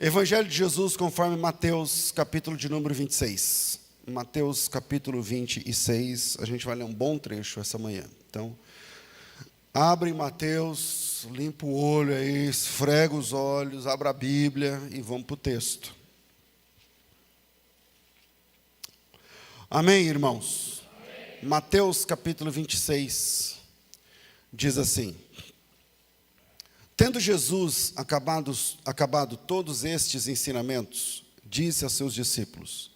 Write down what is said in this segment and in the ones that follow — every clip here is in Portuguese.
Evangelho de Jesus conforme Mateus, capítulo de número 26. Mateus, capítulo 26, a gente vai ler um bom trecho essa manhã. Então, abre Mateus, limpa o olho aí, esfrega os olhos, abra a Bíblia e vamos para o texto. Amém, irmãos? Amém. Mateus, capítulo 26, diz assim: Tendo Jesus acabado todos estes ensinamentos, disse a seus discípulos: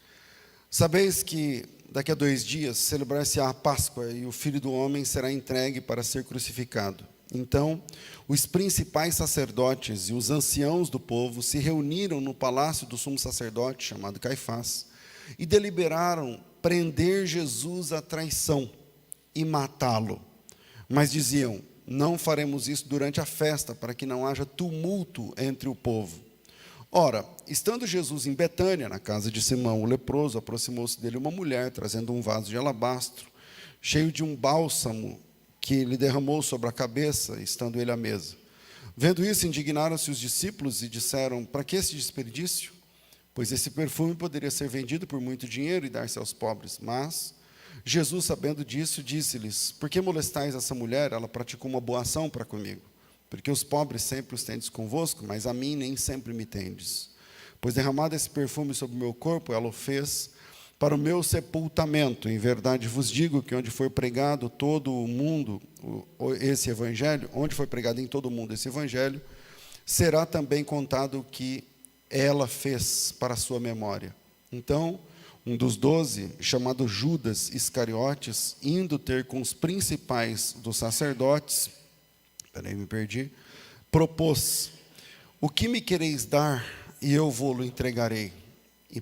Sabeis que daqui a 2 dias celebrar-se-á a Páscoa e o Filho do Homem será entregue para ser crucificado. Então, os principais sacerdotes e os anciãos do povo se reuniram no palácio do sumo sacerdote, chamado Caifás, e deliberaram prender Jesus à traição e matá-lo. Mas diziam: não faremos isso durante a festa, para que não haja tumulto entre o povo. Ora, estando Jesus em Betânia, na casa de Simão o leproso, aproximou-se dele uma mulher, trazendo um vaso de alabastro, cheio de um bálsamo, que ele derramou sobre a cabeça, estando ele à mesa. Vendo isso, indignaram-se os discípulos e disseram: para que esse desperdício? Pois esse perfume poderia ser vendido por muito dinheiro e dar-se aos pobres. Mas Jesus, sabendo disso, disse-lhes: por que molestais essa mulher? Ela praticou uma boa ação para comigo. Porque os pobres sempre os tendes convosco, mas a mim nem sempre me tendes. Pois derramado esse perfume sobre o meu corpo, ela o fez para o meu sepultamento. Em verdade vos digo que onde foi pregado todo o mundo esse evangelho, onde foi pregado em todo o mundo esse evangelho, será também contado o que ela fez para a sua memória. Então, um dos 12, chamado Judas Iscariotes, indo ter com os principais dos sacerdotes, propôs: o que me quereis dar, e eu vou-lo entregarei. E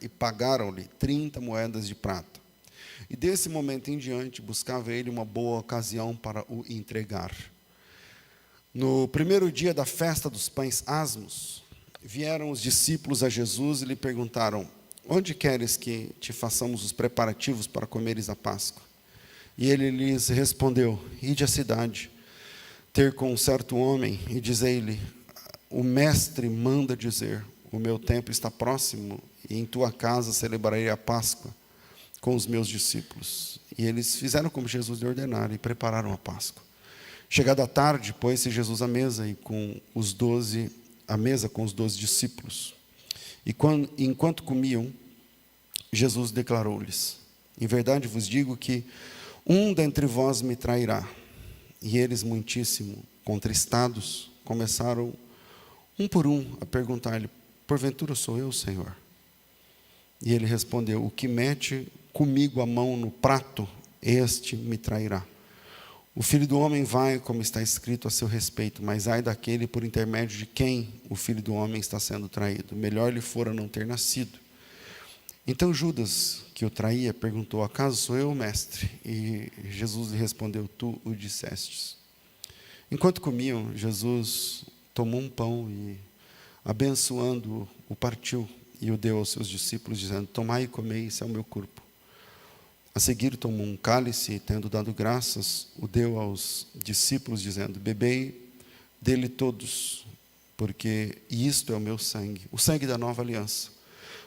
pagaram-lhe 30 moedas de prata. E desse momento em diante, buscava ele uma boa ocasião para o entregar. No primeiro dia da festa dos pães asmos, vieram os discípulos a Jesus e lhe perguntaram: onde queres que te façamos os preparativos para comeres a Páscoa? E ele lhes respondeu: ide à cidade, ter com um certo homem, e dizei-lhe: o mestre manda dizer, o meu tempo está próximo, e em tua casa celebrarei a Páscoa com os meus discípulos. E eles fizeram como Jesus lhe ordenara e prepararam a Páscoa. Chegada a tarde, pôs-se Jesus à mesa com os 12 discípulos. E enquanto comiam, Jesus declarou-lhes: em verdade vos digo que um dentre vós me trairá. E eles, muitíssimo contristados, começaram um por um a perguntar-lhe: porventura sou eu, Senhor? E ele respondeu: o que mete comigo a mão no prato, este me trairá. O Filho do Homem vai, como está escrito a seu respeito, mas ai daquele por intermédio de quem o Filho do Homem está sendo traído. Melhor lhe fora não ter nascido. Então Judas, que o traía, perguntou: acaso sou eu, mestre? E Jesus lhe respondeu: tu o dissestes. Enquanto comiam, Jesus tomou um pão e, abençoando-o, o partiu e o deu aos seus discípulos, dizendo: tomai e comei, esse é o meu corpo. A seguir tomou um cálice e, tendo dado graças, o deu aos discípulos, dizendo: bebei dele todos, porque isto é o meu sangue, o sangue da nova aliança,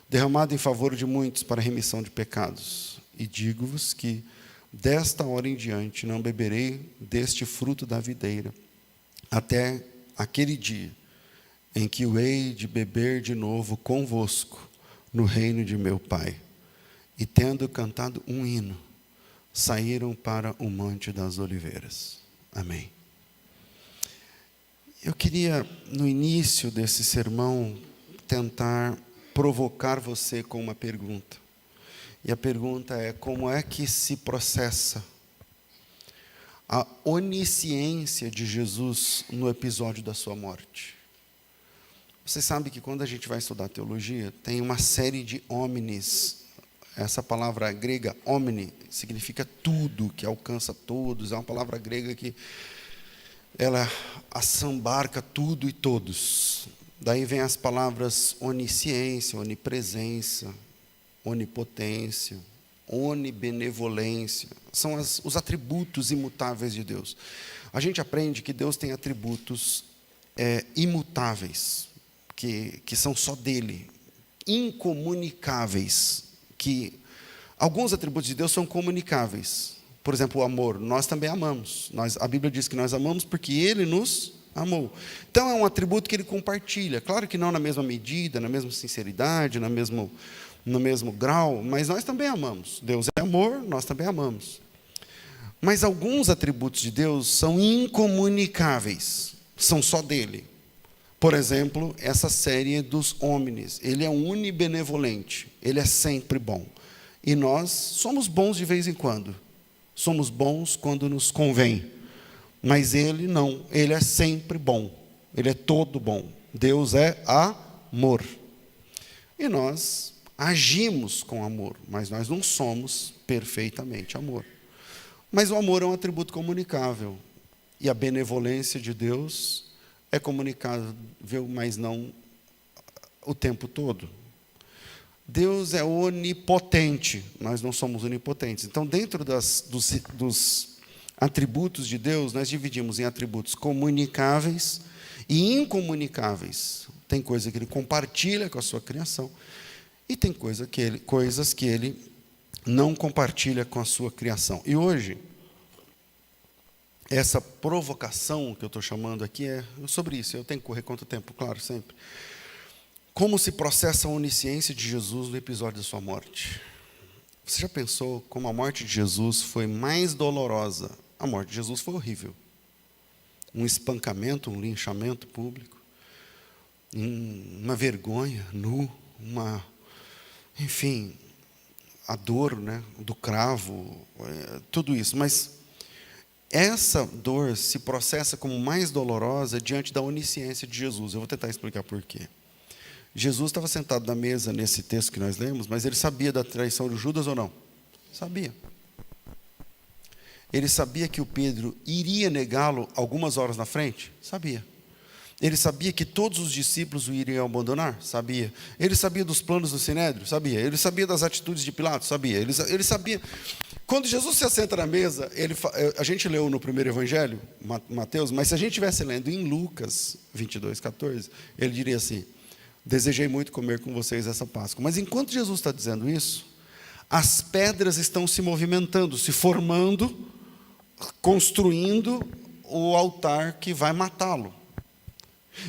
derramado em favor de muitos para a remissão de pecados. E digo-vos que desta hora em diante não beberei deste fruto da videira, até aquele dia em que o hei de beber de novo convosco no reino de meu Pai. E tendo cantado um hino, saíram para o Monte das Oliveiras. Amém. Eu queria, no início desse sermão, tentar provocar você com uma pergunta. E a pergunta é: como é que se processa a onisciência de Jesus no episódio da sua morte? Você sabe que quando a gente vai estudar teologia, tem uma série de homines. Essa palavra grega, omni, significa tudo, que alcança todos. É uma palavra grega que ela assambarca tudo e todos. Daí vem as palavras onisciência, onipresença, onipotência, onibenevolência. São os atributos imutáveis de Deus. A gente aprende que Deus tem atributos imutáveis, que são só dele, incomunicáveis, que alguns atributos de Deus são comunicáveis. Por exemplo, o amor, nós também amamos. A Bíblia diz que nós amamos porque Ele nos amou. Então é um atributo que Ele compartilha, claro que não na mesma medida, na mesma sinceridade, no mesmo grau, mas nós também amamos. Deus é amor, nós também amamos. Mas alguns atributos de Deus são incomunicáveis, são só dele. Por exemplo, essa série dos homines. Ele é unibenevolente, ele é sempre bom. E nós somos bons de vez em quando. Somos bons quando nos convém. Mas ele não, ele é sempre bom. Ele é todo bom. Deus é amor. E nós agimos com amor, mas nós não somos perfeitamente amor. Mas o amor é um atributo comunicável. E a benevolência de Deus é comunicável, mas não o tempo todo. Deus é onipotente, nós não somos onipotentes. Então, dentro dos atributos de Deus, nós dividimos em atributos comunicáveis e incomunicáveis. Tem coisa que Ele compartilha com a sua criação e tem coisas que Ele não compartilha com a sua criação. E hoje, essa provocação que eu estou chamando aqui é sobre isso. Eu tenho que correr contra o tempo, claro, sempre. Como se processa a onisciência de Jesus no episódio da sua morte? Você já pensou como a morte de Jesus foi mais dolorosa? A morte de Jesus foi horrível. Um espancamento, um linchamento público, uma vergonha, enfim, a dor, né, do cravo, tudo isso. Mas essa dor se processa como mais dolorosa diante da onisciência de Jesus. Eu vou tentar explicar por quê. Jesus estava sentado na mesa nesse texto que nós lemos, mas ele sabia da traição de Judas ou não? Sabia. Ele sabia que o Pedro iria negá-lo algumas horas na frente? Sabia. Ele sabia que todos os discípulos o iriam abandonar? Sabia. Ele sabia dos planos do Sinédrio? Sabia. Ele sabia das atitudes de Pilatos? Sabia. Ele sabia. Quando Jesus se assenta na mesa, a gente leu no primeiro evangelho, Mateus, mas se a gente estivesse lendo em Lucas 22:14, ele diria assim: desejei muito comer com vocês essa Páscoa. Mas enquanto Jesus está dizendo isso, as pedras estão se movimentando, se formando, construindo o altar que vai matá-lo.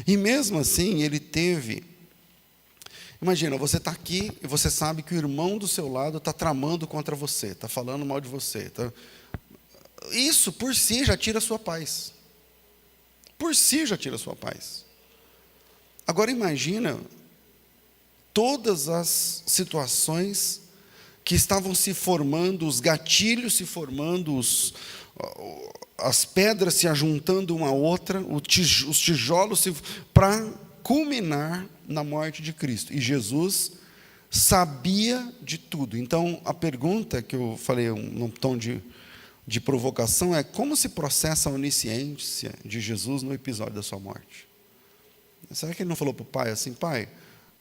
E mesmo assim, ele teve... Imagina, você está aqui e você sabe que o irmão do seu lado está tramando contra você, está falando mal de você. Isso, por si, já tira a sua paz. Por si, já tira a sua paz. Agora, imagina todas as situações que estavam se formando, os gatilhos se formando, as pedras se ajuntando uma à outra, os tijolos para culminar na morte de Cristo. E Jesus sabia de tudo. Então, a pergunta que eu falei num tom de provocação é: como se processa a onisciência de Jesus no episódio da sua morte? Será que ele não falou para o pai assim: pai,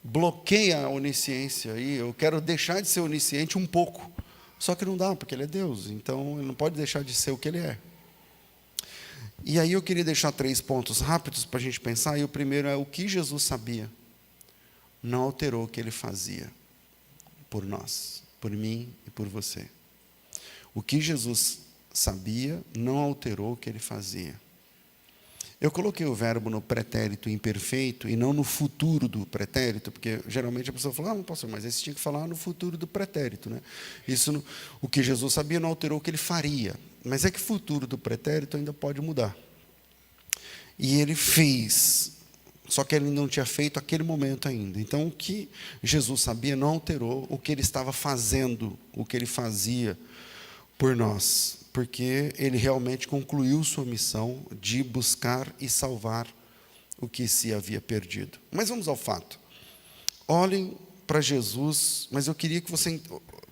bloqueia a onisciência aí, eu quero deixar de ser onisciente um pouco. Só que não dá, porque ele é Deus, então ele não pode deixar de ser o que ele é. E aí eu queria deixar 3 pontos rápidos para a gente pensar. E o primeiro é: o que Jesus sabia não alterou o que ele fazia por nós, por mim e por você. O que Jesus sabia não alterou o que ele fazia. Eu coloquei o verbo no pretérito imperfeito e não no futuro do pretérito, porque geralmente a pessoa fala: não, pastor, mas esse tinha que falar no futuro do pretérito, né? Isso, o que Jesus sabia não alterou o que ele faria. Mas é que o futuro do pretérito ainda pode mudar. E ele fez, só que ele não tinha feito aquele momento ainda. Então, o que Jesus sabia não alterou o que ele estava fazendo, o que ele fazia por nós, porque ele realmente concluiu sua missão de buscar e salvar o que se havia perdido. Mas vamos ao fato. Olhem para Jesus, mas eu queria que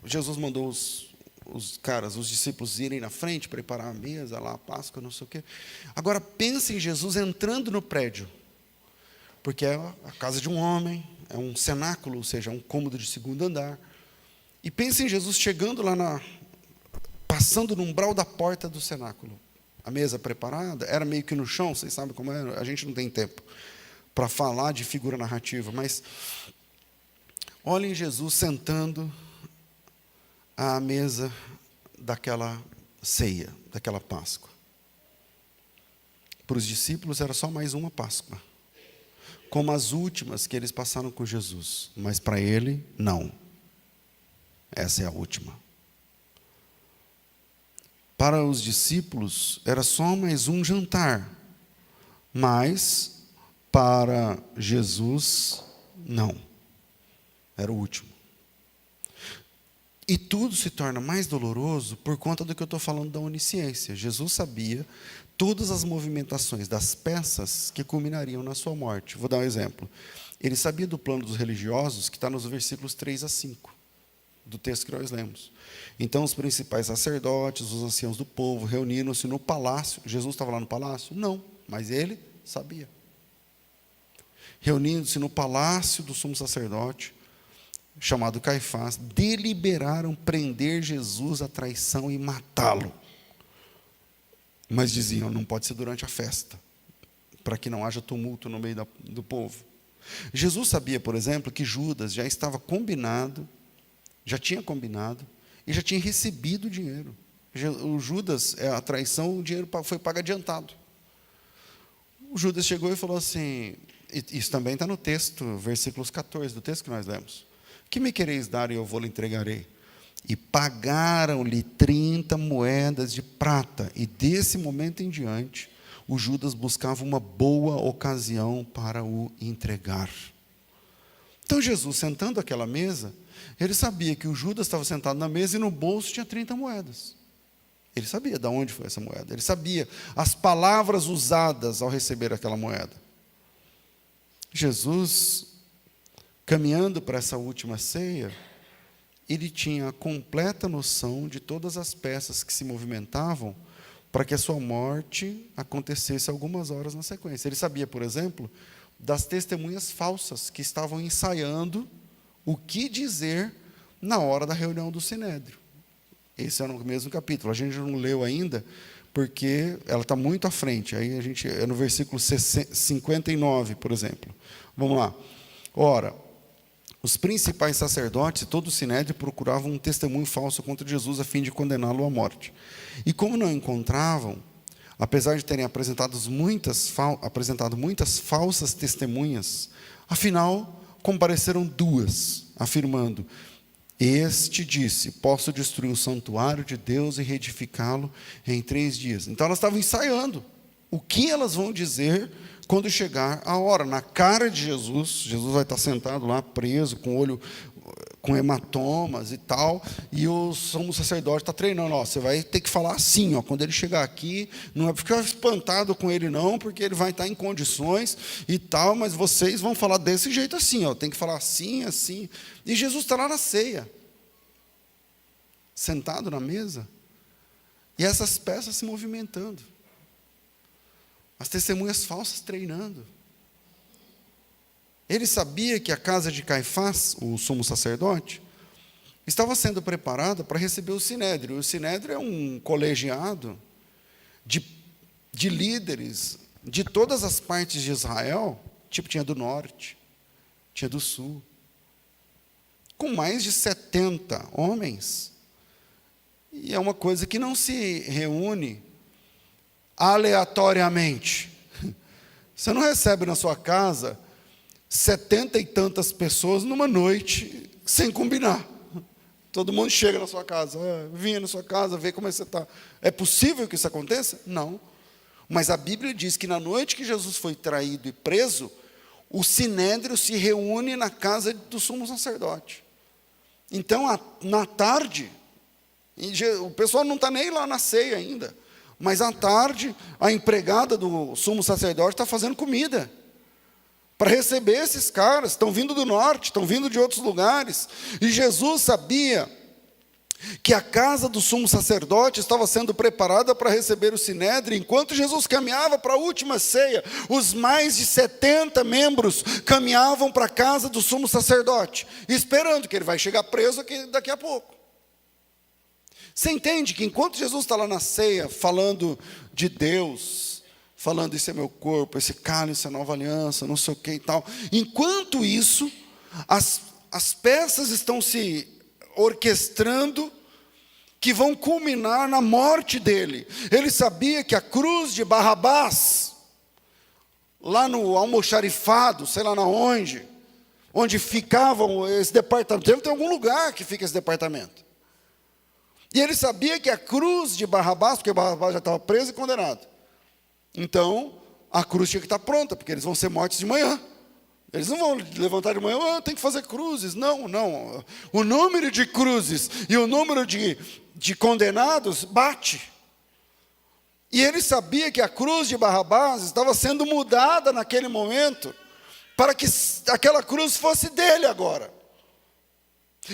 Jesus mandou os discípulos irem na frente, preparar a mesa lá, a Páscoa, não sei o quê. Agora pense em Jesus entrando no prédio, porque é a casa de um homem, é um cenáculo, ou seja, um cômodo de 2º andar. E pense em Jesus chegando lá passando no umbral da porta do cenáculo. a mesa preparada, era meio que no chão, vocês sabem como era, a gente não tem tempo para falar de figura narrativa, mas olhem Jesus sentando à mesa daquela ceia, daquela Páscoa. Para os discípulos era só mais uma Páscoa, como as últimas que eles passaram com Jesus, mas para ele, não. Essa é a última. Para os discípulos, era só mais um jantar, mas para Jesus, não. Era o último. E tudo se torna mais doloroso por conta do que eu estou falando da onisciência. Jesus sabia todas as movimentações das peças que culminariam na sua morte. Vou dar um exemplo. Ele sabia do plano dos religiosos, que está nos versículos 3 a 5, do texto que nós lemos. Então, os principais sacerdotes, os anciãos do povo, reuniram-se no palácio. Jesus estava lá no palácio? Não, mas ele sabia. Reunindo-se no palácio do sumo sacerdote, chamado Caifás, deliberaram prender Jesus à traição e matá-lo. Mas diziam, não pode ser durante a festa, para que não haja tumulto no meio do povo. Jesus sabia, por exemplo, que Judas já estava combinado, já tinha combinado, e já tinha recebido o dinheiro. O Judas, a traição, o dinheiro foi pago adiantado. O Judas chegou e falou assim, isso também está no texto, versículos 14, do texto que nós lemos. Que me quereis dar e eu vou lhe entregarei? E pagaram-lhe 30 moedas de prata. E desse momento em diante, o Judas buscava uma boa ocasião para o entregar. Então Jesus, sentando àquela mesa, ele sabia que o Judas estava sentado na mesa e no bolso tinha 30 moedas. Ele sabia de onde foi essa moeda. Ele sabia as palavras usadas ao receber aquela moeda. Jesus, caminhando para essa última ceia, ele tinha a completa noção de todas as peças que se movimentavam para que a sua morte acontecesse algumas horas na sequência. Ele sabia, por exemplo, das testemunhas falsas que estavam ensaiando o que dizer na hora da reunião do Sinédrio. Esse é no mesmo capítulo. A gente não leu ainda, porque ela está muito à frente. Aí a gente é no versículo 59, por exemplo. Vamos lá. Ora, os principais sacerdotes e todo o Sinédrio procuravam um testemunho falso contra Jesus a fim de condená-lo à morte. E como não encontravam, apesar de terem apresentado muitas falsas testemunhas, afinal, compareceram duas, afirmando, este disse, posso destruir o santuário de Deus e reedificá-lo em 3 dias. Então elas estavam ensaiando o que elas vão dizer quando chegar a hora. Na cara de Jesus, Jesus vai estar sentado lá, preso, com o olho com hematomas e tal, e o sumo sacerdote está treinando, você vai ter que falar assim, quando ele chegar aqui, não é ficar espantado com ele não, porque ele vai estar em condições e tal, mas vocês vão falar desse jeito assim, tem que falar assim, assim. E Jesus está lá na ceia, sentado na mesa, e essas peças se movimentando, as testemunhas falsas treinando. Ele sabia que a casa de Caifás, o sumo sacerdote, estava sendo preparada para receber o Sinédrio. O Sinédrio é um colegiado de líderes de todas as partes de Israel, tinha do norte, tinha do sul, com mais de 70 homens. E é uma coisa que não se reúne aleatoriamente. Você não recebe na sua casa 70 e tantas pessoas numa noite, sem combinar. Todo mundo chega na sua casa, vinha na sua casa, vê como é que você está. É possível que isso aconteça? Não. Mas a Bíblia diz que na noite que Jesus foi traído e preso, o Sinédrio se reúne na casa do sumo sacerdote. Então, na tarde, o pessoal não está nem lá na ceia ainda, mas à tarde, a empregada do sumo sacerdote está fazendo comida para receber esses caras. Estão vindo do norte, estão vindo de outros lugares. E Jesus sabia que a casa do sumo sacerdote estava sendo preparada para receber o Sinédrio. Enquanto Jesus caminhava para a última ceia, os mais de 70 membros caminhavam para a casa do sumo sacerdote, esperando que ele vai chegar preso aqui daqui a pouco. Você entende que enquanto Jesus está lá na ceia, falando de Deus, falando isso é meu corpo, esse cálice é a nova aliança, não sei o que e tal, enquanto isso, as peças estão se orquestrando, que vão culminar na morte dele. Ele sabia que a cruz de Barrabás, lá no almoxarifado, sei lá na onde ficavam esse departamento, deve ter algum lugar que fica esse departamento. E ele sabia que a cruz de Barrabás, porque Barrabás já estava preso e condenado. Então, a cruz tinha que estar pronta, porque eles vão ser mortos de manhã. Eles não vão levantar de manhã, tem que fazer cruzes. Não, não. O número de cruzes e o número de condenados bate. E ele sabia que a cruz de Barrabás estava sendo mudada naquele momento, para que aquela cruz fosse dele agora.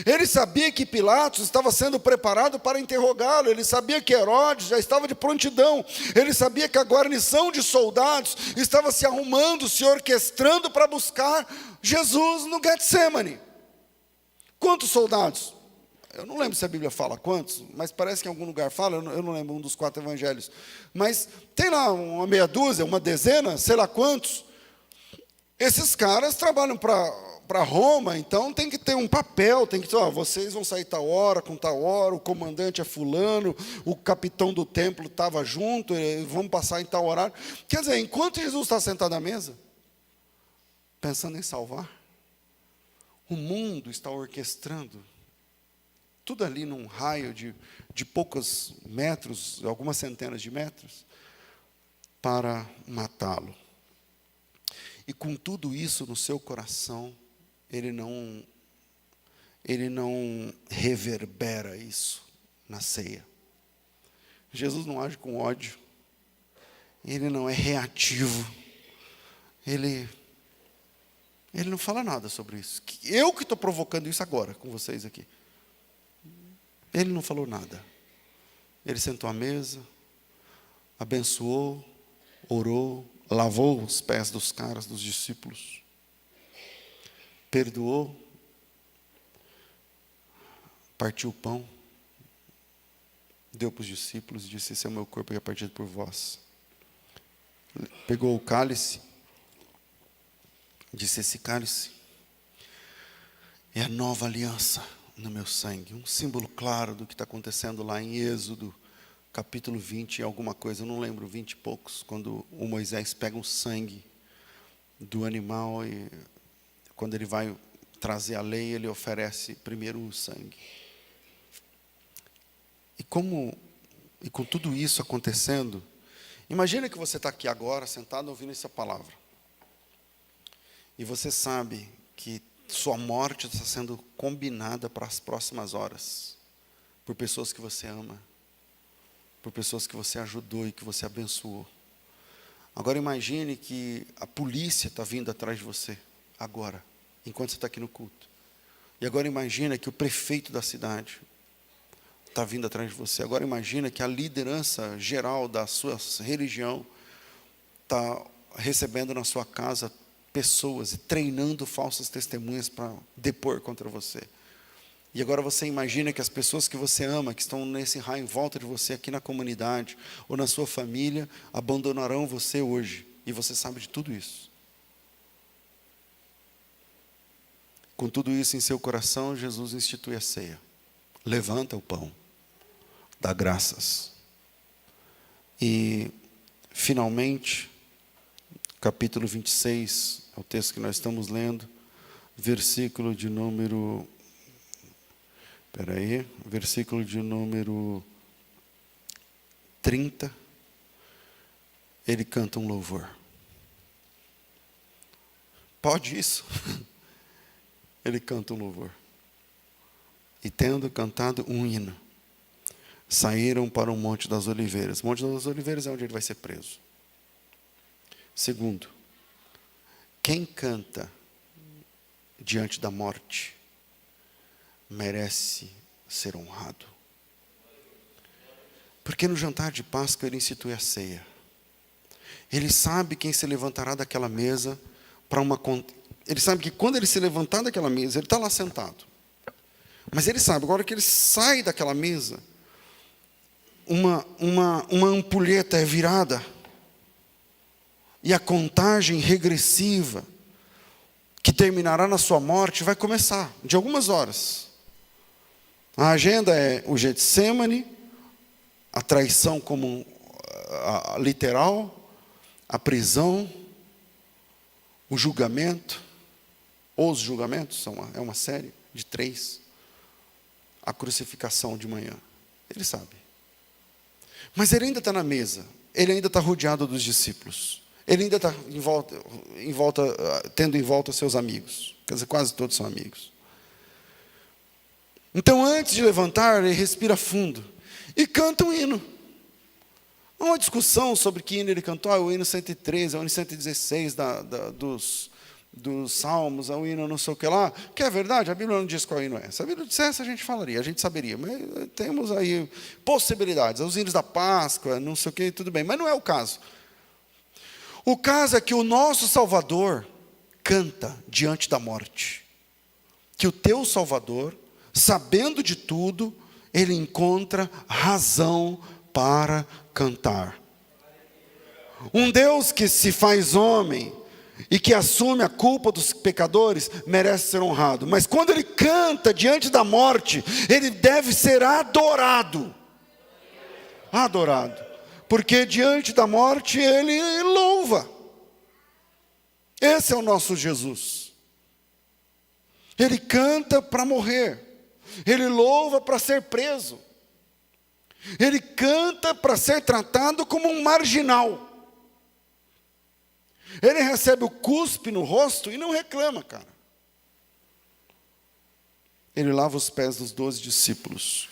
Ele sabia que Pilatos estava sendo preparado para interrogá-lo. Ele sabia que Herodes já estava de prontidão. Ele sabia que a guarnição de soldados estava se arrumando, se orquestrando para buscar Jesus no Getsemane. Quantos soldados? Eu não lembro se a Bíblia fala quantos, mas parece que em algum lugar fala, eu não lembro um dos 4 evangelhos. Mas tem lá uma meia dúzia, uma dezena, sei lá quantos. Esses caras trabalham para Roma, então tem que ter um papel, tem que ter, vocês vão sair tal hora, com tal hora, o comandante é fulano, o capitão do templo estava junto, vamos passar em tal horário. Quer dizer, enquanto Jesus está sentado à mesa, pensando em salvar, o mundo está orquestrando, tudo ali num raio de poucos metros, algumas centenas de metros, para matá-lo. E com tudo isso no seu coração, ele não reverbera isso na ceia. Jesus não age com ódio, ele não é reativo, ele não fala nada sobre isso. Eu que estou provocando isso agora com vocês aqui. Ele não falou nada. Ele sentou à mesa, abençoou, orou, lavou os pés dos caras, dos discípulos, perdoou, partiu o pão, deu para os discípulos e disse: esse é o meu corpo que é partido por vós. Pegou o cálice, disse: esse cálice é a nova aliança no meu sangue. Um símbolo claro do que está acontecendo lá em Êxodo, capítulo 20, alguma coisa, eu não lembro, 20 e poucos, quando o Moisés pega o sangue do animal e quando ele vai trazer a lei, ele oferece primeiro o sangue. E com tudo isso acontecendo, imagina que você está aqui agora, sentado, ouvindo essa palavra. E você sabe que sua morte está sendo combinada para as próximas horas, por pessoas que você ama, por pessoas que você ajudou e que você abençoou. Agora imagine que a polícia está vindo atrás de você, agora, enquanto você está aqui no culto. E agora imagina que o prefeito da cidade está vindo atrás de você. Agora imagina que a liderança geral da sua religião está recebendo na sua casa pessoas e treinando falsas testemunhas para depor contra você. E agora você imagina que as pessoas que você ama, que estão nesse raio em volta de você, aqui na comunidade, ou na sua família, abandonarão você hoje. E você sabe de tudo isso. Com tudo isso em seu coração, Jesus institui a ceia. Levanta o pão, dá graças. E, finalmente, capítulo 26, é o texto que nós estamos lendo, versículo de número... versículo de número 30, ele canta um louvor. Pode isso? Ele canta um louvor. E tendo cantado um hino, saíram para o Monte das Oliveiras. O Monte das Oliveiras é onde ele vai ser preso. Segundo, quem canta diante da morte merece ser honrado. Porque no jantar de Páscoa ele institui a ceia. Ele sabe quem se levantará daquela mesa para uma... Ele sabe que quando ele se levantar daquela mesa, ele está lá sentado. Mas ele sabe, agora que ele sai daquela mesa, uma ampulheta é virada, e a contagem regressiva, que terminará na sua morte, vai começar, de algumas horas. A agenda é o Getsemane, a traição como literal, a prisão, o julgamento, os julgamentos, é uma série de 3, a crucificação de manhã. Ele sabe. Mas ele ainda está na mesa, ele ainda está rodeado dos discípulos, ele ainda está tendo em volta seus amigos, quer dizer, quase todos são amigos. Então, antes de levantar, ele respira fundo e canta um hino. Há uma discussão sobre que hino ele cantou. O hino 113, o hino 116 dos Salmos, o hino não sei o que lá. Que é verdade, a Bíblia não diz qual hino é. Se a Bíblia dissesse, a gente falaria, a gente saberia. Mas temos aí possibilidades. Os hinos da Páscoa, não sei o que, tudo bem. Mas não é o caso. O caso é que o nosso Salvador canta diante da morte. Que o teu Salvador, sabendo de tudo, ele encontra razão para cantar. Um Deus que se faz homem e que assume a culpa dos pecadores merece ser honrado. Mas quando ele canta diante da morte, ele deve ser adorado. Adorado. Porque diante da morte ele louva. Esse é o nosso Jesus. Ele canta para morrer. Ele louva para ser preso. Ele canta para ser tratado como um marginal. Ele recebe o cuspe no rosto e não reclama, cara. Ele lava os pés dos 12 discípulos.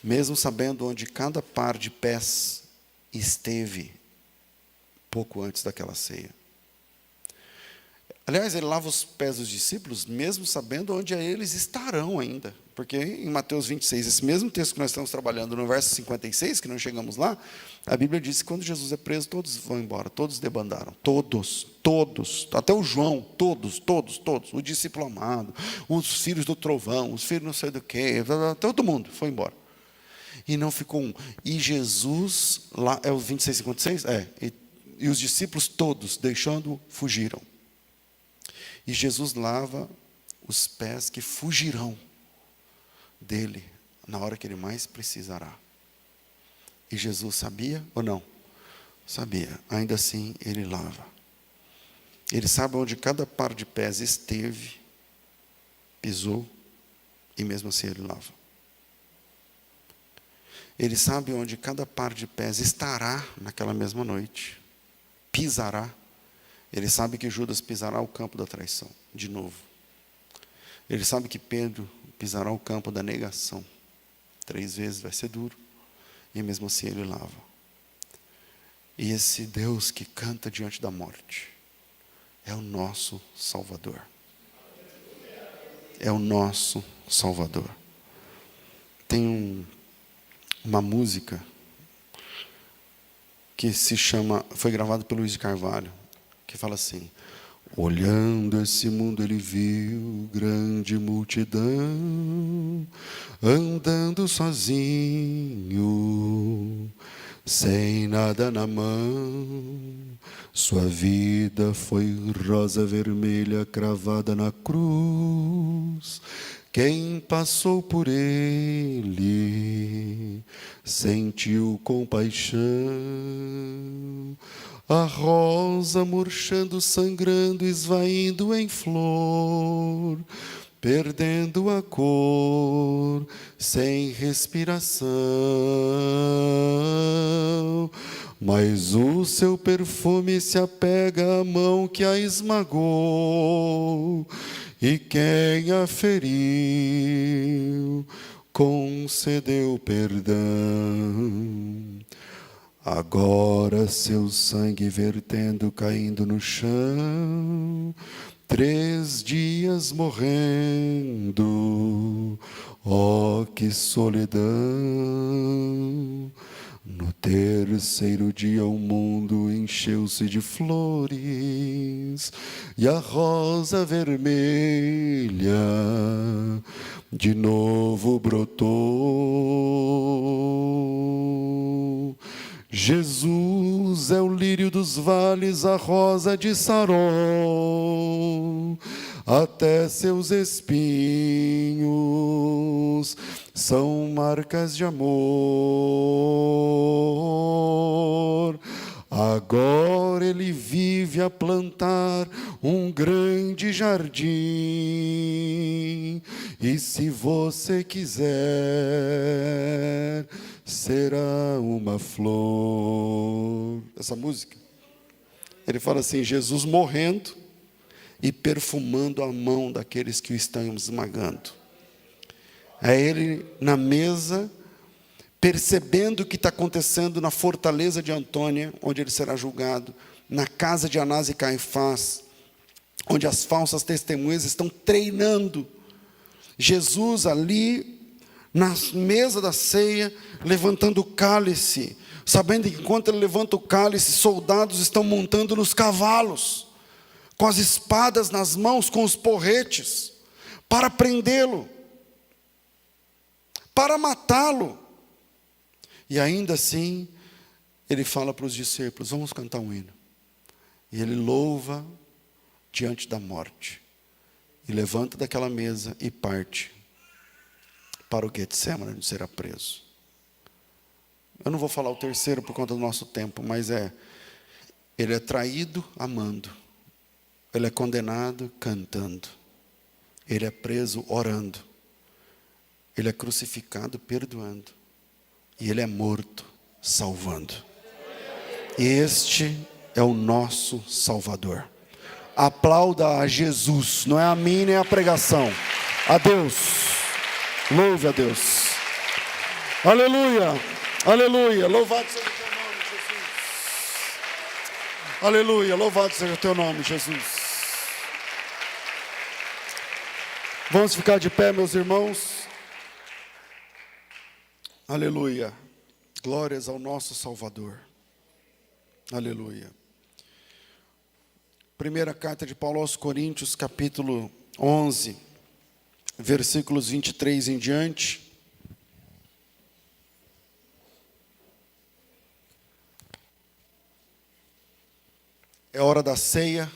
Mesmo sabendo onde cada par de pés esteve, pouco antes daquela ceia. Aliás, ele lava os pés dos discípulos, mesmo sabendo onde eles estarão ainda. Porque em Mateus 26, esse mesmo texto que nós estamos trabalhando, no verso 56, que não chegamos lá, a Bíblia diz que quando Jesus é preso, todos vão embora, todos debandaram. Todos, até o João, todos. O discípulo amado, os filhos do trovão, os filhos não sei do quê, todo mundo foi embora. E não ficou um. E Jesus, lá, é o 26, 56? E os discípulos todos, deixando-o, fugiram. E Jesus lava os pés que fugirão dele na hora que ele mais precisará. E Jesus sabia ou não? Sabia. Ainda assim, ele lava. Ele sabe onde cada par de pés esteve, pisou, e mesmo assim ele lava. Ele sabe onde cada par de pés estará naquela mesma noite, pisará. Ele sabe que Judas pisará o campo da traição, de novo. Ele sabe que Pedro pisará o campo da negação. 3 vezes vai ser duro. E mesmo assim ele lava. E esse Deus que canta diante da morte é o nosso Salvador. É o nosso Salvador. Tem uma música que se chama, foi gravada pelo Luiz de Carvalho, que fala assim: olhando esse mundo ele viu grande multidão, andando sozinho, sem nada na mão. Sua vida foi rosa vermelha cravada na cruz. Quem passou por ele sentiu compaixão. A rosa murchando, sangrando, esvaindo em flor, perdendo a cor, sem respiração. Mas o seu perfume se apega à mão que a esmagou, e quem a feriu concedeu perdão. Agora seu sangue vertendo, caindo no chão, 3 dias morrendo, oh que solidão. No 3º dia o mundo encheu-se de flores, e a rosa vermelha de novo brotou. Jesus é o lírio dos vales, a rosa de Saron, até seus espinhos são marcas de amor. Agora ele vive a plantar um grande jardim, e se você quiser, será uma flor. Essa música, ele fala assim: Jesus morrendo e perfumando a mão daqueles que o estão esmagando. É ele na mesa, percebendo o que está acontecendo na fortaleza de Antônia, onde ele será julgado, na casa de Anás e Caifás, onde as falsas testemunhas estão treinando. Jesus ali, na mesa da ceia, levantando o cálice, sabendo que enquanto ele levanta o cálice, soldados estão montando nos cavalos, com as espadas nas mãos, com os porretes, para prendê-lo, para matá-lo. E ainda assim, ele fala para os discípulos: vamos cantar um hino. E ele louva diante da morte. E levanta daquela mesa e parte para o Getsemane, onde será preso. Eu não vou falar o terceiro por conta do nosso tempo, mas ele é traído amando. Ele é condenado cantando. Ele é preso orando. Ele é crucificado perdoando. E ele é morto salvando. Este é o nosso Salvador. Aplauda a Jesus, não é a mim nem a pregação, a Deus. Louve a Deus. Aleluia, aleluia. Louvado seja o teu nome, Jesus. Aleluia, louvado seja o teu nome, Jesus. Vamos ficar de pé, meus irmãos. Aleluia. Glórias ao nosso Salvador. Aleluia. Primeira carta de Paulo aos Coríntios, capítulo 11, versículos 23 em diante. É hora da ceia.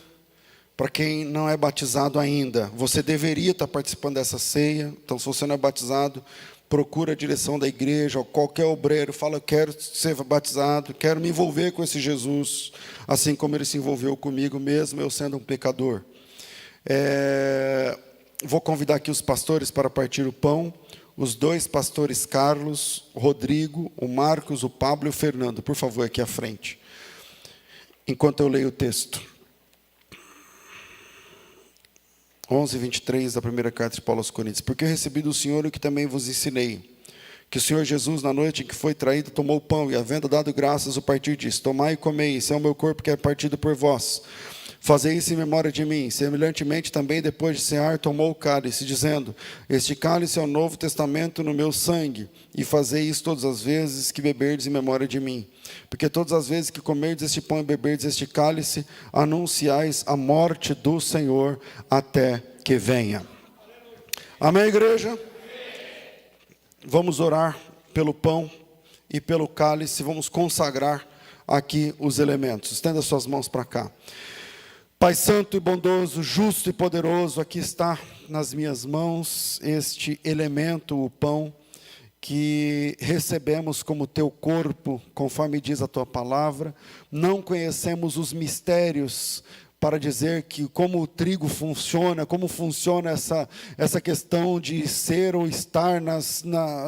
Para quem não é batizado ainda, você deveria estar participando dessa ceia. Então, se você não é batizado, procura a direção da igreja, ou qualquer obreiro, fala: eu quero ser batizado, quero me envolver com esse Jesus, assim como ele se envolveu comigo, mesmo eu sendo um pecador. Vou convidar aqui os pastores para partir o pão, os dois pastores Carlos, o Rodrigo, o Marcos, o Pablo e o Fernando, por favor, aqui à frente, enquanto eu leio o texto. 11:23 da primeira carta de Paulo aos Coríntios. Porque eu recebi do Senhor o que também vos ensinei, que o Senhor Jesus, na noite em que foi traído, tomou o pão e, havendo dado graças, o partiu e disse: tomai e comei, esse é o meu corpo que é partido por vós. Fazei isso em memória de mim. Semelhantemente também, depois de cear, tomou o cálice, dizendo: este cálice é o novo testamento no meu sangue, e fazei isso todas as vezes que beberdes em memória de mim. Porque todas as vezes que comerdes este pão e beberdes este cálice, anunciais a morte do Senhor até que venha. Amém, igreja? Vamos orar pelo pão e pelo cálice, vamos consagrar aqui os elementos. Estenda suas mãos para cá. Pai santo e bondoso, justo e poderoso, aqui está nas minhas mãos este elemento, o pão, que recebemos como teu corpo, conforme diz a tua palavra. Não conhecemos os mistérios para dizer que como o trigo funciona, como funciona essa questão de ser ou estar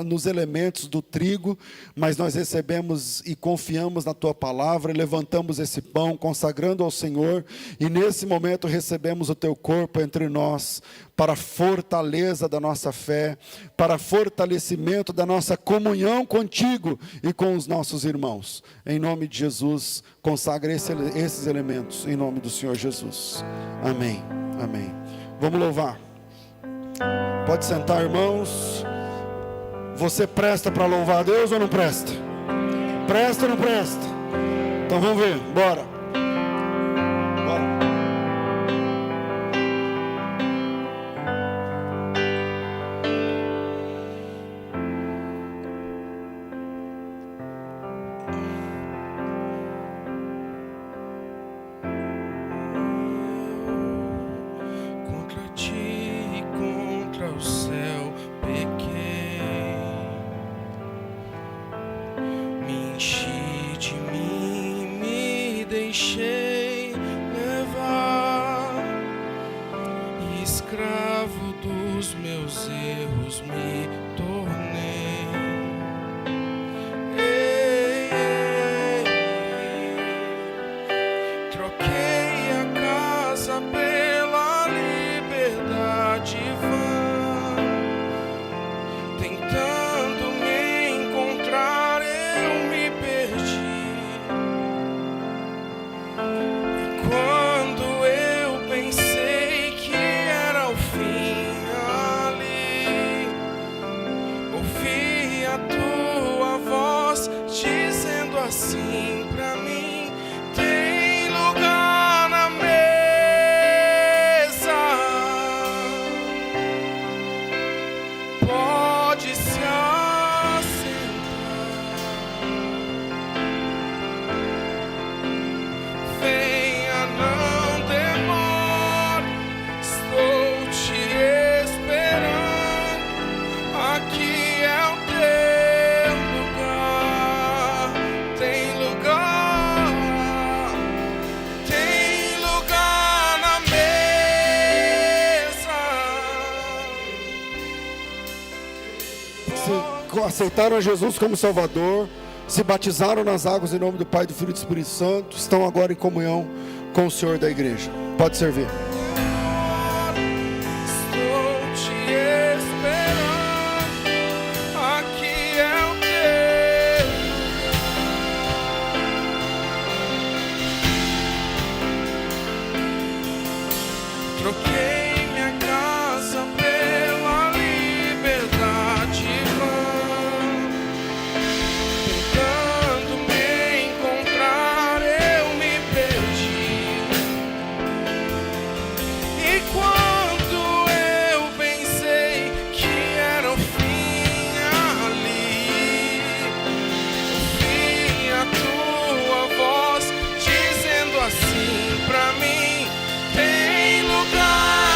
nos elementos do trigo, mas nós recebemos e confiamos na tua palavra, levantamos esse pão, consagrando ao Senhor, e nesse momento recebemos o teu corpo entre nós, para a fortaleza da nossa fé, para fortalecimento da nossa comunhão contigo e com os nossos irmãos. Em nome de Jesus, consagre esses elementos, em nome do Senhor Jesus. Amém, amém. Vamos louvar. Pode sentar, irmãos. Você presta para louvar a Deus ou não presta? Presta ou não presta? Então vamos ver, bora. dos meus erros me tornei. Troquei a casa pela liberdade vã, tentando me encontrar eu me perdi. E quando eu pensei que era o fim ali, ouvi a tua voz dizendo assim pra mim: tem lugar na mesa, pode se assentar. Venha, não demore, estou te esperando. Aqui é o teu lugar. Tem lugar na mesa. Aceitaram a Jesus como Salvador, se batizaram nas águas em nome do Pai, do Filho e do Espírito Santo, estão agora em comunhão com o Senhor da igreja. Pode servir. Estou te esperando. Aqui é o teu. Troquei minha casa pela liberdade vã, tentando me encontrar eu me perdi. E quando eu pensei que era o fim ali, ouvi a tua voz dizendo assim pra mim: tem lugar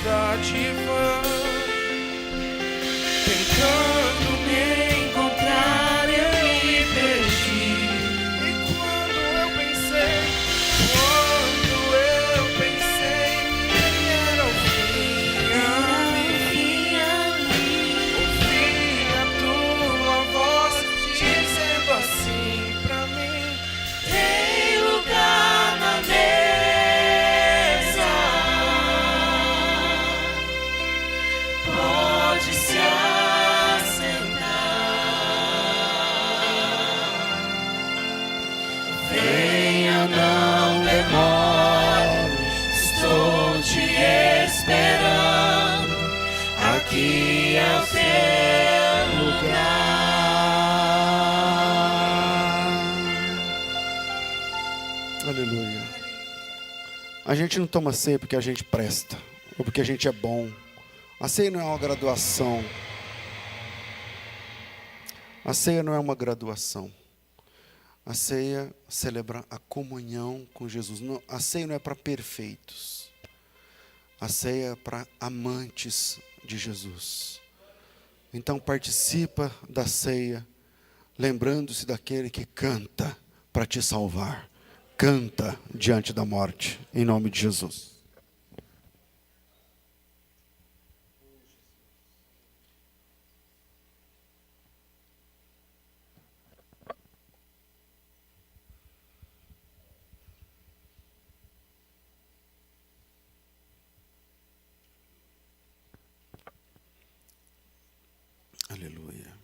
dádiva, tentando me encontrar, eu me perdi. E quando eu pensei que era o fim ali, ouvi a tua voz dizendo assim pra mim: tem lugar na mesa, pode se assentar. Venha, não demore, estou te esperando. Aqui é o seu lugar. Aleluia. A gente não toma ceia porque a gente presta, ou porque a gente é bom. A ceia não é uma graduação. A ceia não é uma graduação. A ceia celebra a comunhão com Jesus. Não, a ceia não é para perfeitos. A ceia é para amantes de Jesus. Então participa da ceia, lembrando-se daquele que canta para te salvar. Canta diante da morte, em nome de Jesus. Aleluia.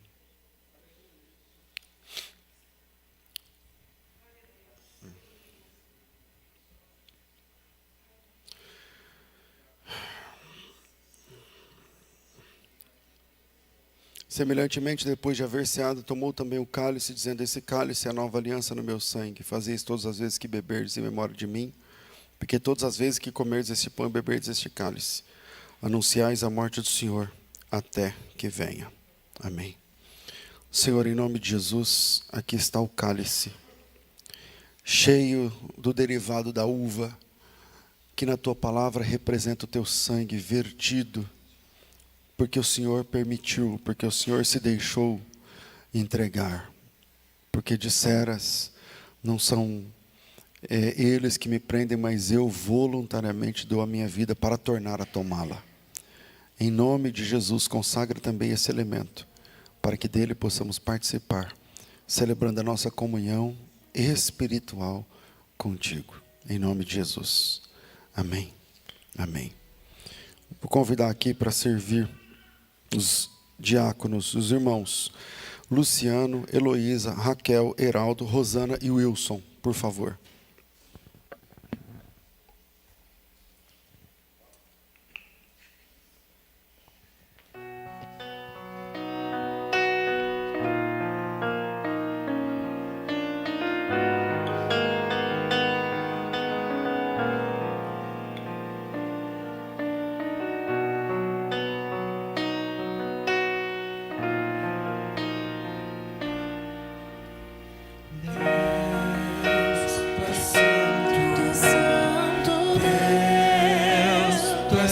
Semelhantemente, depois de haver ceado, tomou também o cálice, dizendo: esse cálice é a nova aliança no meu sangue. Fazeis todas as vezes que beberdes em memória de mim, porque todas as vezes que comerdes este pão e beberdes este cálice, anunciais a morte do Senhor até que venha. Amém. Senhor, em nome de Jesus, aqui está o cálice, cheio do derivado da uva, que na tua palavra representa o teu sangue vertido, porque o Senhor permitiu, porque o Senhor se deixou entregar, porque disseras: não são eles que me prendem, mas eu voluntariamente dou a minha vida para tornar a tomá-la. Em nome de Jesus, consagra também esse elemento, para que dele possamos participar, celebrando a nossa comunhão espiritual contigo. Em nome de Jesus. Amém. Amém. Vou convidar aqui para servir os diáconos, os irmãos Luciano, Heloísa, Raquel, Heraldo, Rosana e Wilson, por favor.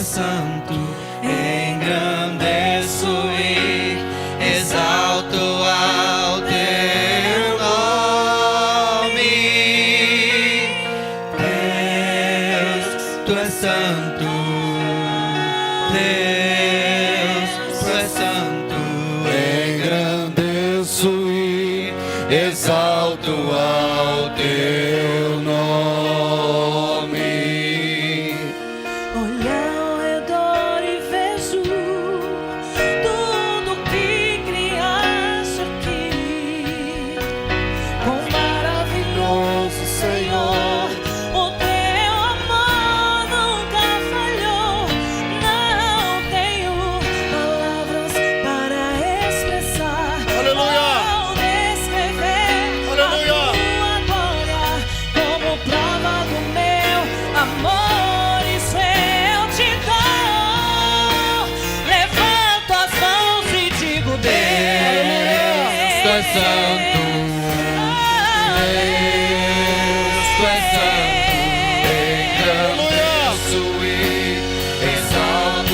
Santo, engrandeço e exalto ao teu nome. Deus, tu és santo. Deus, tu és santo. Engrandeço e exalto ao teu nome. Santo, Deus, tu és santo, engrandeço e exalto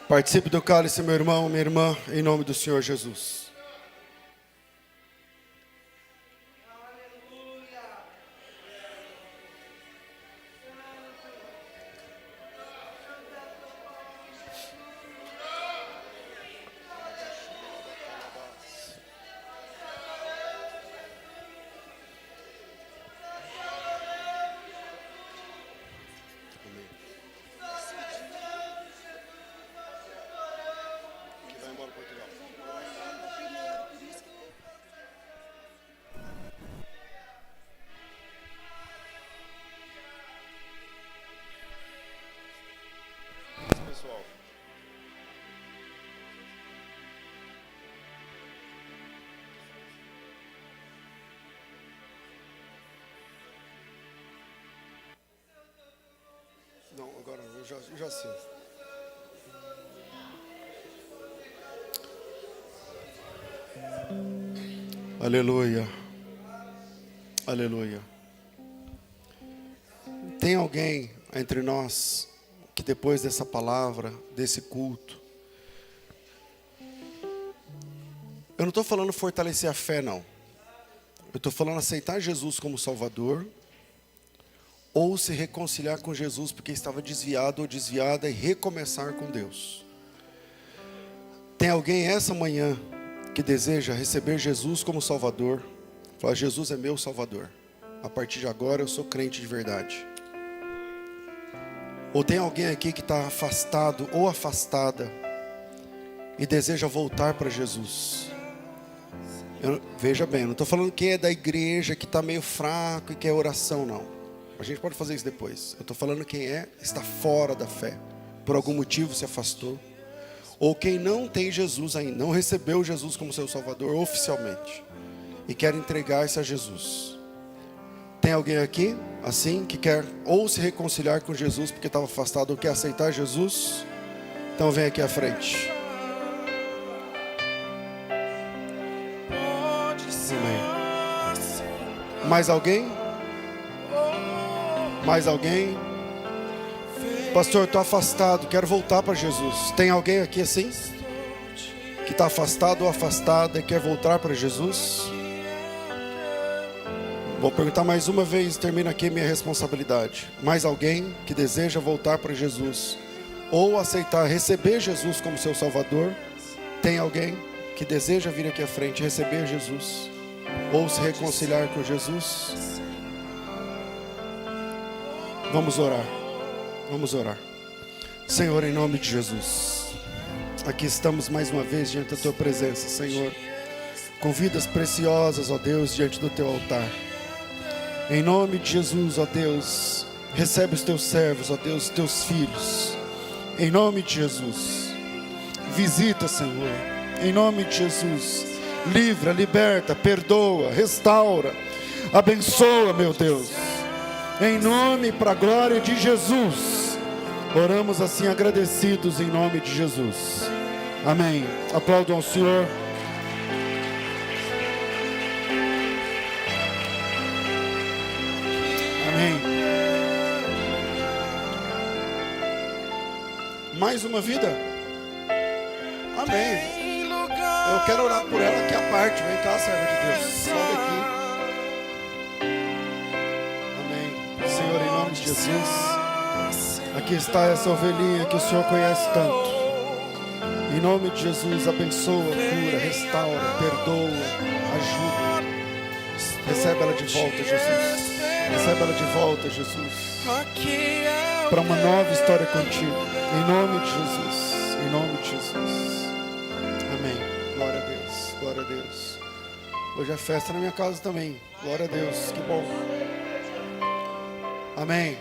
Participe do cálice, meu irmão, minha irmã, em nome do Senhor Jesus. Pessoal. Não, agora eu já sei. Aleluia. Aleluia. Tem alguém entre nós que depois dessa palavra, desse culto, eu não estou falando fortalecer a fé, não. Eu estou falando aceitar Jesus como Salvador, ou se reconciliar com Jesus porque estava desviado ou desviada e recomeçar com Deus. Tem alguém essa manhã que deseja receber Jesus como Salvador? Fala, Jesus é meu Salvador. A partir de agora eu sou crente de verdade. Ou tem alguém aqui que está afastado ou afastada e deseja voltar para Jesus? Veja bem, eu não estou falando quem é da igreja que está meio fraco e quer oração, não. A gente pode fazer isso depois. Eu estou falando quem está fora da fé, por algum motivo se afastou. Ou quem não tem Jesus ainda, não recebeu Jesus como seu Salvador oficialmente e quer entregar-se a Jesus. Tem alguém aqui, assim, que quer ou se reconciliar com Jesus porque estava afastado ou quer aceitar Jesus? Então vem aqui à frente. Amém. Mais alguém? Mais alguém? Pastor, estou afastado, quero voltar para Jesus. Tem alguém aqui assim? Que está afastado ou afastada e quer voltar para Jesus? Vou perguntar mais uma vez, termina aqui minha responsabilidade. Mais alguém que deseja voltar para Jesus ou aceitar, receber Jesus como seu Salvador? Tem alguém que deseja vir aqui à frente, receber Jesus ou se reconciliar com Jesus? Vamos orar. Vamos orar. Senhor, em nome de Jesus, aqui estamos mais uma vez diante da Tua presença, Senhor, com vidas preciosas, ó Deus, diante do Teu altar. Em nome de Jesus, ó Deus, recebe os Teus servos, ó Deus, os Teus filhos. Em nome de Jesus, visita, Senhor. Em nome de Jesus, livra, liberta, perdoa, restaura, abençoa, meu Deus. Em nome, para a glória de Jesus, oramos assim agradecidos em nome de Jesus. Amém. Aplaudam ao Senhor. Amém. Mais uma vida? Amém. Eu quero orar por ela aqui à parte. Vem cá, serva de Deus. Sobe aqui. Senhor, em nome de Jesus, aqui está essa ovelhinha que o Senhor conhece tanto. Em nome de Jesus, abençoa, cura, restaura, perdoa, ajuda. Recebe ela de volta, Jesus. Recebe ela de volta, Jesus, para uma nova história contigo. Em nome de Jesus. Em nome de Jesus. Amém. Glória a Deus. Glória a Deus. Hoje é festa na minha casa também. Glória a Deus. Que bom. Amém.